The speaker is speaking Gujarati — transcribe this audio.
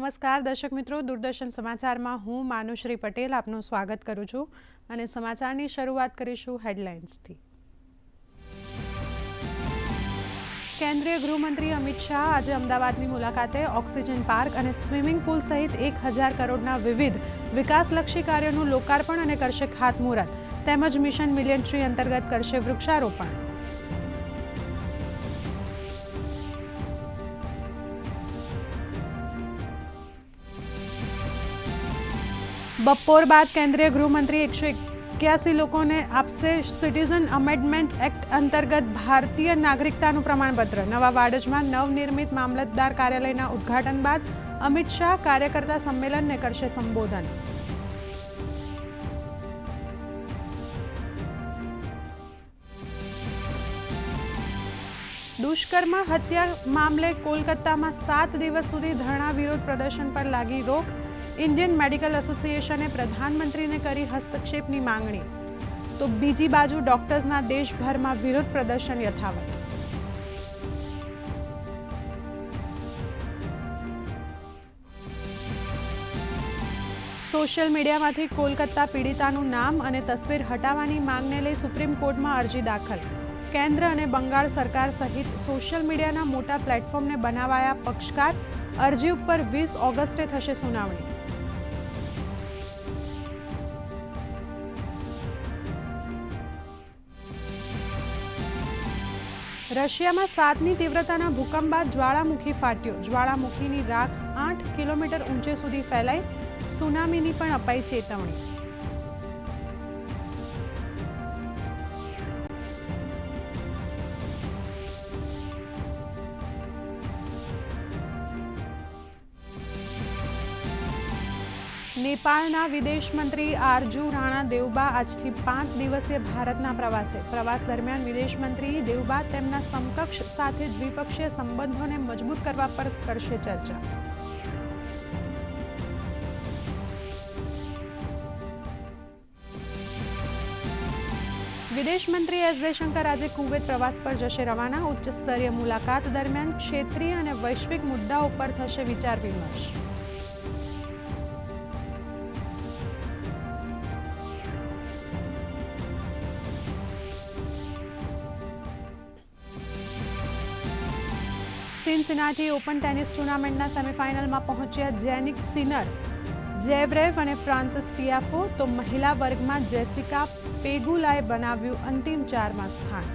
નમસ્કાર દર્શક મિત્રો, દૂરદર્શન સમાચારમાં હું માનુશ્રી પટેલ આપનું સ્વાગત કરું છું અને સમાચારની શરૂઆત કરીશું હેડલાઇન્સથી। કેન્દ્રીય ગૃહમંત્રી અમિત શાહ આજે અમદાવાદની મુલાકાતે ઓક્સિજન પાર્ક અને સ્વિમિંગ પુલ સહિત 1000 કરોડના વિવિધ વિકાસલક્ષી કાર્યોનું લોકાર્પણ અને કરશે ખાતમુહૂર્ત તેમજ મિશન મિલિયન ટ્રી અંતર્ગત કરશે વૃક્ષારોપણ। બપોર બાદ કેન્દ્રીય ગૃહમંત્રી 181 લોકોને આપશે સિટીઝન અમેન્ડમેન્ટ એક્ટ અંતર્ગત ભારતીય નાગરિકતાનું પ્રમાણપત્ર। નવા વાડજમાં નવનિર્મિત મામલતદાર કાર્યાલયના ઉદ્ઘાટન બાદ અમિત શાહ કાર્યકર્તા સંમેલનને કરશે સંબોધન। દુષ્કર્મ હત્યા મામલે કોલકાતામાં 7 દિવસ સુધી ધરણા વિરોધ પ્રદર્શન પર લાગી રોક। ઇન્ડિયન મેડિકલ એસોસિએશને પ્રધાનમંત્રીને કરી હસ્તક્ષેપની માંગણી, તો બીજી બાજુ ડોક્ટર્સના દેશભરમાં વિરોધ પ્રદર્શન યથાવત। સોશિયલ મીડિયામાંથી કોલકાતા પીડિતાનું નામ અને તસવીર હટાવવાની માંગને લઈ સુપ્રીમ કોર્ટમાં અરજી દાખલ। કેન્દ્ર અને બંગાળ સરકાર સહિત સોશિયલ મીડિયાના મોટા પ્લેટફોર્મને બનાવાયા પક્ષકાર। અરજી ઉપર 20 ઓગસ્ટે થશે સુનાવણી। રશિયામાં 7ની તીવ્રતાના ભૂકંપ બાદ જ્વાળામુખી ફાટ્યો। જ્વાળામુખીની રાખ 8 કિલોમીટર ઊંચે સુધી ફેલાઈ। સુનામીની પણ અપાઈ ચેતવણી। નેપાળના વિદેશ મંત્રી આરજુ રાણા દેવબા આજથી 5 દિવસીય ભારતના પ્રવાસે। પ્રવાસ દરમિયાન વિદેશ મંત્રી દેવબા તેમના સમકક્ષ સાથે દ્વિપક્ષીય સંબંધોને મજબૂત કરવા પર કરશે ચર્ચા। વિદેશ મંત્રી એસ જયશંકર આજે કુવૈત પ્રવાસ પર જશે રવાના। ઉચ્ચ સ્તરીય મુલાકાત દરમિયાન ક્ષેત્રીય અને વૈશ્વિક મુદ્દાઓ પર થશે વિચાર વિમર્શ। સિનસિનાટી ઓપન ટેનિસ ટુર્નામેન્ટના સેમીફાઇનલમાં પહોંચ્યા જેનિક સિનર, જેવરેવ અને ફ્રાન્સિસ ટિયાફો, તો મહિલા વર્ગમાં જેસિકા પેગુલાએ બનાવ્યું અંતિમ 4માં સ્થાન।